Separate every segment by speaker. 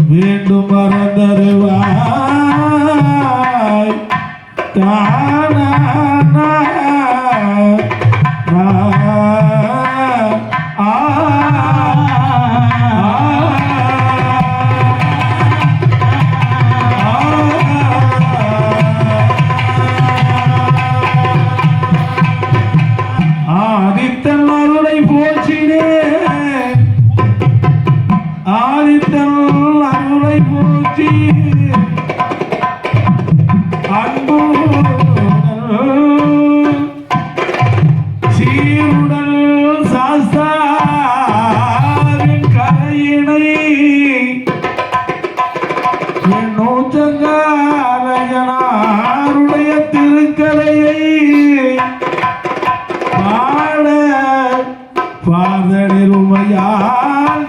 Speaker 1: வேண்டும் மறந்தருவாய் தானா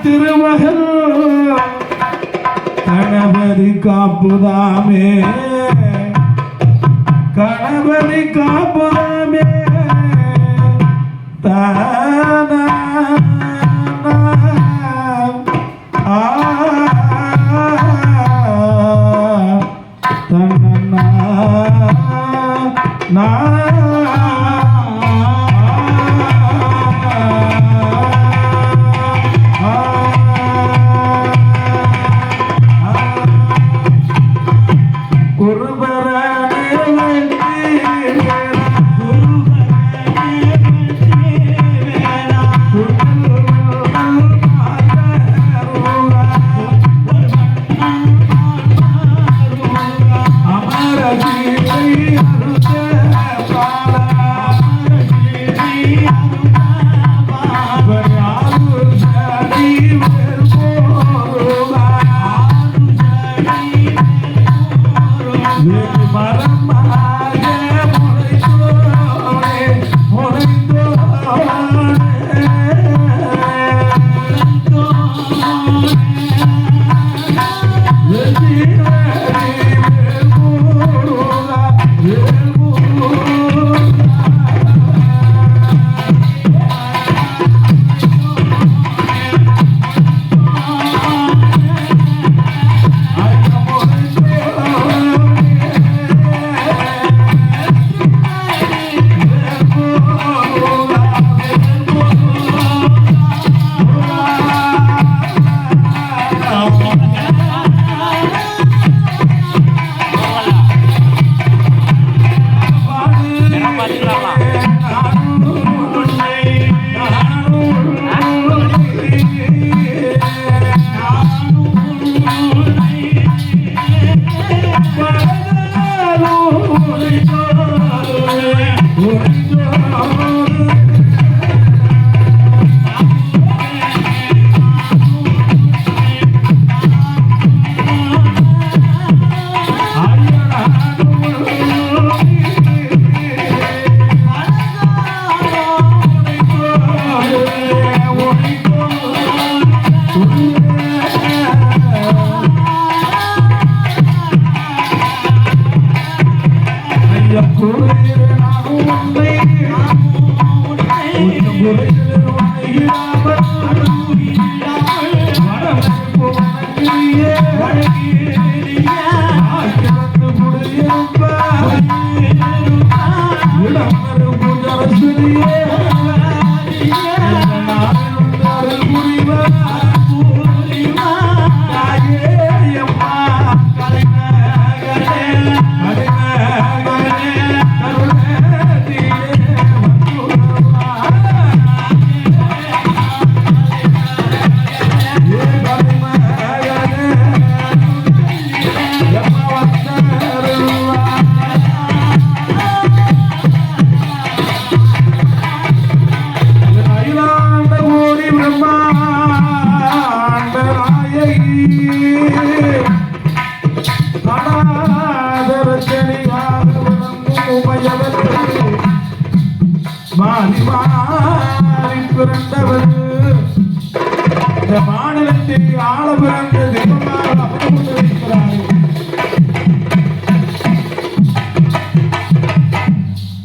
Speaker 1: திருமகள் கணபதி காப்புதாமே கணபதி காப்புதாமே தானா தன்னா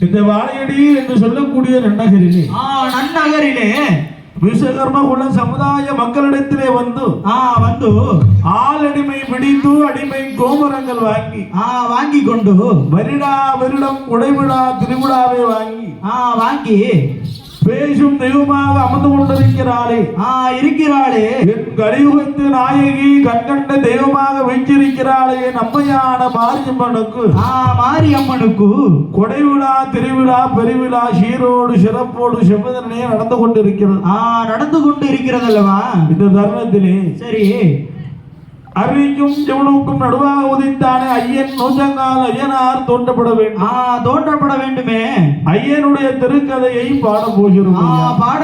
Speaker 2: இந்த வாழையடி என்று சொல்லக்கூடிய நன்னகரிலே
Speaker 1: நன்னகரிலே விஸ்வகர்ம குல சமுதாய மக்களிடத்திலே வந்து
Speaker 2: வந்து
Speaker 1: ஆளடிமை பிடித்து அடிமை கோபுரங்கள் வாங்கி
Speaker 2: வாங்கி கொண்டு
Speaker 1: வருடம் உடைவிழா திருவிழாவை வாங்கி பேசும் தெய்வமாக அமர்ந்து கொண்டிருக்கிறாளே
Speaker 2: இருக்கிறாளே
Speaker 1: என் கலியுகத்து நாயகி கண்கண்ட தெய்வமாக வைத்திருக்கிறாளே நம்மையான
Speaker 2: மாரியம்மனுக்கு
Speaker 1: கொடைவிழா திருவிழா பெருவிழா சீரோடு சிறப்போடு செவ்வதனையே நடந்து
Speaker 2: கொண்டிருக்கிறது அல்லவா
Speaker 1: இந்த தருணத்திலே
Speaker 2: சரி
Speaker 1: அறிக்கும் சிவனுக்கும் நடுவாக உதித்தானே ஐயன் நூற்றங்கால் ஐயனார்
Speaker 2: தோன்றப்பட வேண்டுமே
Speaker 1: ஐயனுடைய திருக்கதையை பாட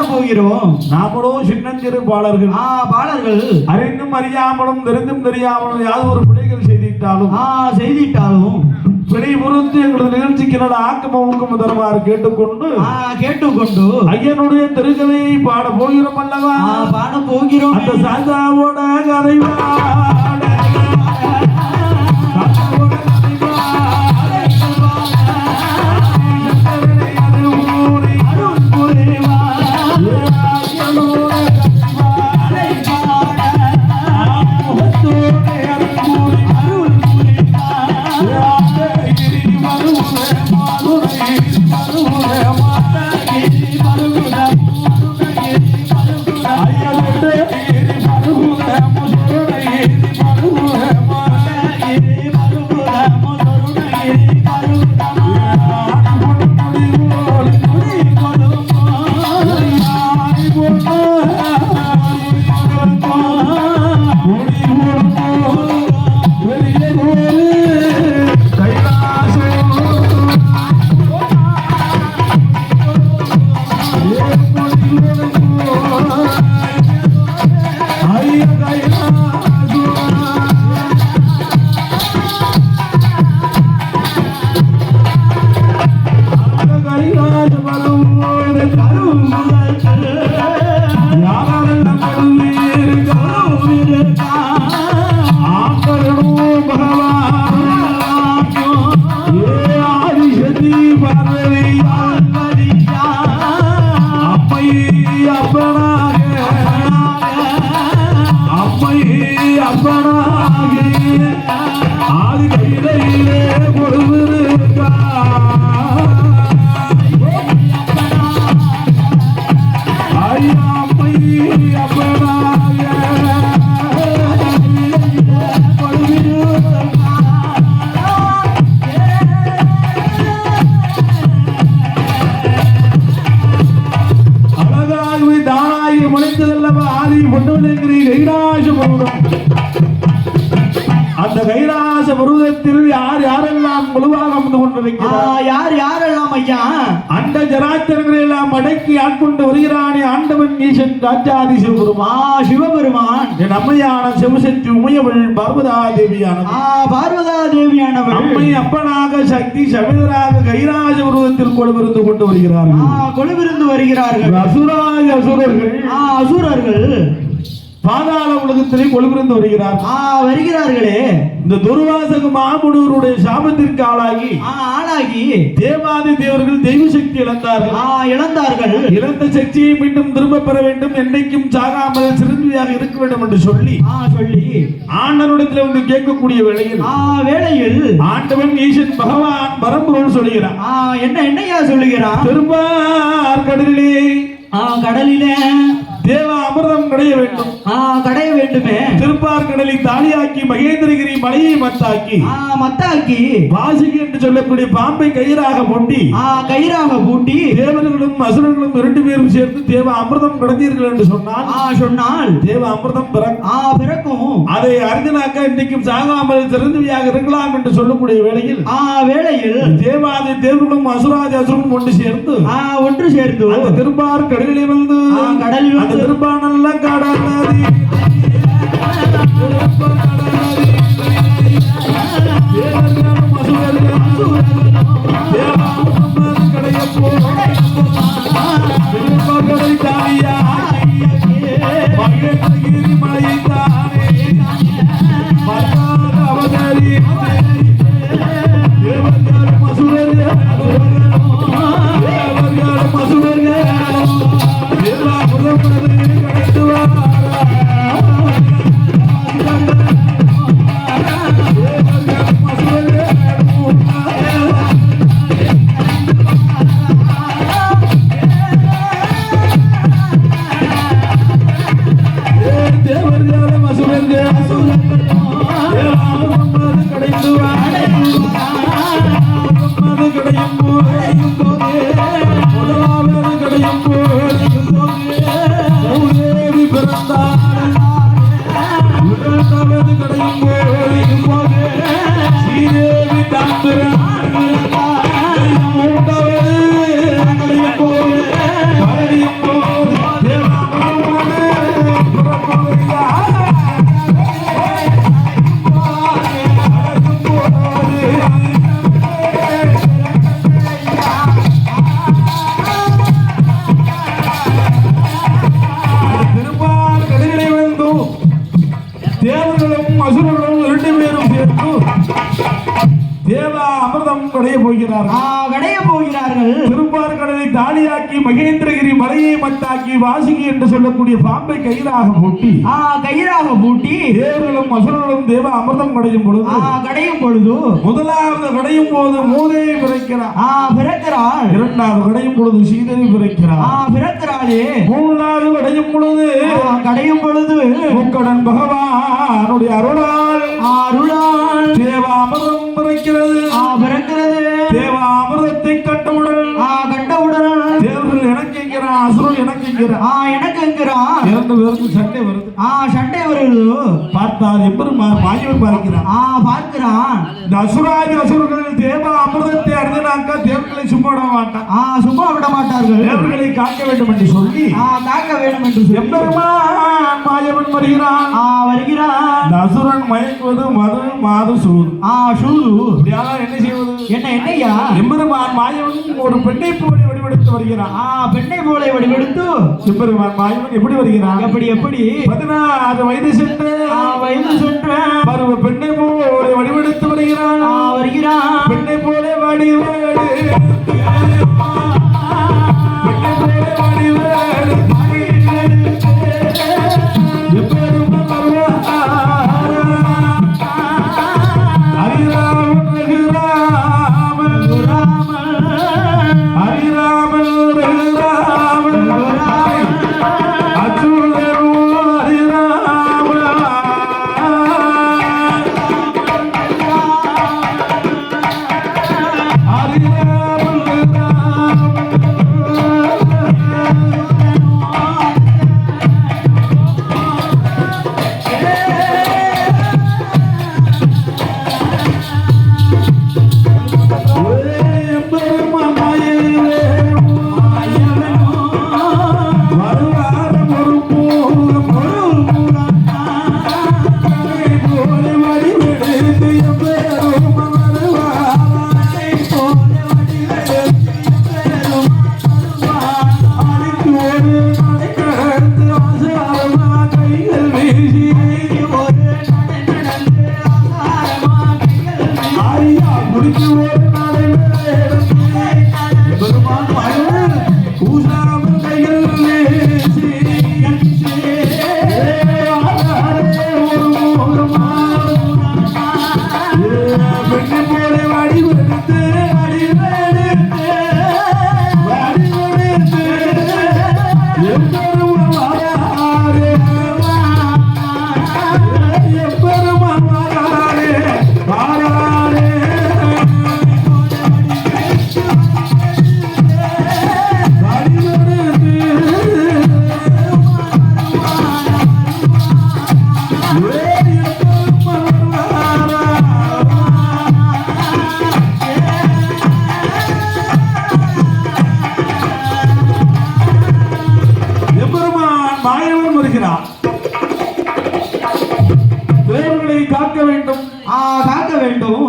Speaker 1: போகிறோம் நாமளோ சின்னஞ்சிறு பாடல்கள் அறிந்தும் அறியாமலும் தெரிந்தும் தெரியாமலும் யாவது ஒரு பிழைகள் செய்திட்டாலும் பிழை பொறுத்து எங்களது நிகழ்ச்சிக்கு நல்ல ஆக்கமும் தருமாறு கேட்டுக்கொண்டு ஐயனுடைய திருக்கதையை பாட போகிறோம் அல்லவா அந்த சாந்தாவோட கதை அந்த கைலாச பருவத்தில் யார் யாரெல்லாம் குழுவாக அமர்ந்து கொண்டிருக்கிறார்
Speaker 2: யாரெல்லாம் ஐயா
Speaker 1: அந்த ஜராச்சரங்களை எல்லாம் அடக்கி ஆட்கொண்டு வருகிறானே ஆண்டவன் ஈசன் ராஜாதி சிவபெருமான் என் அம்மையான சிவசக்தி உமையவள் பார்வதா தேவியானவள் அம்மை அப்பனாக சக்தி சமேதராக கைலாச பருவத்தில் கொழுவிருந்து கொண்டு வருகிறார்கள் அசுரர்கள் பாதாள உலகத்திலே கொழுவிருந்து வருகிறார்களே இந்த துர்வாசக மாமுனிவருடைய சாபத்திற்கு ஆளாகி தேவாதி தேவர்கள் தெய்வ சக்தி இழந்தார்கள் இழந்த சக்தியை மீண்டும் திரும்ப பெற வேண்டும் என்னைக்கும் சாகாமல் சிறந்தியாக இருக்க வேண்டும் என்று சொல்லி ஆண்டவனிடத்தில் வந்து கேட்கக்கூடிய வேளையில் ஆண்டவன் ஈசன் பகவான் பரம்பொருள் சொல்லுகிறார்
Speaker 2: என்னையா சொல்லுகிறார்
Speaker 1: திருப்பார் கடலிலே தேவ அமிர்தம் கடைய வேண்டுமே திருப்பார் கடலை தாலியாக்கி மகேந்திரகிரி மலையை மத்தாக்கி வாசுகி என்று சொல்லக்கூடிய பாம்பை கயிறாக பூட்டி தேவர்களும் அசுரர்களும் 2 பேரும் சேர்ந்து தேவ அமிர்தம் கடந்தீர்கள் என்று சொன்னால் தேவ அமிர்தம் பிறக்கும் அதை அறிந்தனாக்க இன்றைக்கும் சாகாமல் சிறந்தவையாக இருக்கலாம் என்று சொல்லக்கூடிய வேளையில் தேவாதி தேவர்களும் அசுராதி அசுரனும் ஒன்று சேர்ந்து அந்த திருப்பார் கடலிலே வந்து அந்த திருப்பார் நல்ல கடலதி மசுரர்கள் தேவர்களும் அசுரர்களும் 2 பேரும் சேர்ந்து தேவா அமிர்தம் கடைய போகிறார்கள்.
Speaker 2: கடைய போகிறார்கள்.
Speaker 1: திருப்பார் கடலை தாலியாக்கி மகேந்திரகிரி மலையை மத்தாக்கி வாசுகி என்று சொல்லக்கூடிய பாம்பை கயிறாக பூட்டி தேவர்களும் அசுரர்களும் தேவ அமிர்தம் கடையும் பொழுது முதலாவது கடையும் போது மூதேவி பிறக்கிறாள். இரண்டாவது கடையும் பொழுது சீதேவி பிறக்கிறாளே. மூணாவது கடையும் பொழுது முக்கடன் பகவானுடைய அருளால் தேவ அமிர்தம் பிறக்கிறது. தேவா அமிர்தத்தை கண்டவுடன் தேவர்கள் எனக்கு என்கிறான், அசுரன் எனக்கு என்கிறான். 2 பேருக்கும் சண்டை வருது. பார்த்தால் எம்பெருமான் மாயவன் பார்க்கிறான். இந்த அசுரர்கள் தேவா அமிர்தத்தை அறிந்தாக்கா தேவர்களை சும்மா விட மாட்டார்கள். தேவர்களை காக்க வேண்டும் என்று சொல்லி எம்பெருமான் மாயவன் வருகிறான். இந்த அசுரன் மயக்குவது மாது சூது. என்ன செய்வது? என்னையா? எம்பெருமான் மாயவன் ஒரு பெண்ணை போல வடிவெடுத்து வருகிறான். பெண்ணை போல வடிவெடுத்து எம்பெருமான் மாயவன் எப்படி வருகிறான்? எப்படி 16 வயது சென்ற பருவ பெண்ணை போல வடிவெடுத்து வருகிறான். பெண்ணை போல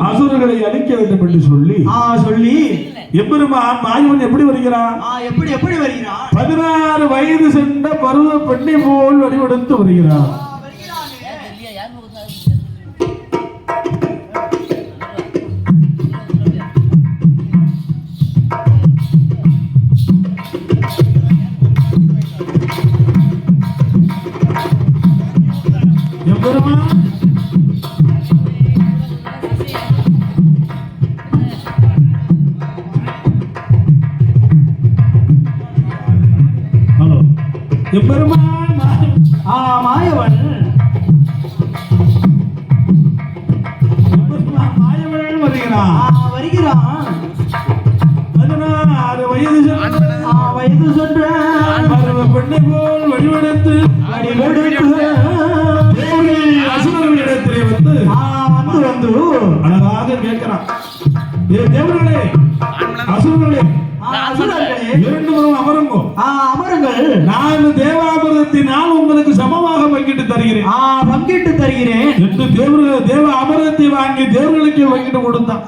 Speaker 1: அசுரர்களை அழிக்க வேண்டும் என்று சொல்லி எம்பெருமான் மாயவன் எப்படி வருகிறான்? 16 வயது சென்ற பருவ பெண்ணை போல் வடிவெடுத்து வருகிறான். மாயவன் வருகிறான். 16 வயது சென்ற பெண்ணை போல் வடிவெடுத்து அசுரர்களிடத்திலே வந்து அழகாக கேட்கிறான். தேவர்களே, அசுரர்களே, இரண்டு அமருங்கள். நான் தேவாமிர்தத்தினால் உங்களுக்கு சமமாக பங்கிட்டு தருகிறேன் என்று தேவ அமிர்தத்தை வாங்கி தேவர்களுக்கு பங்கிட்டு கொடுத்தான்.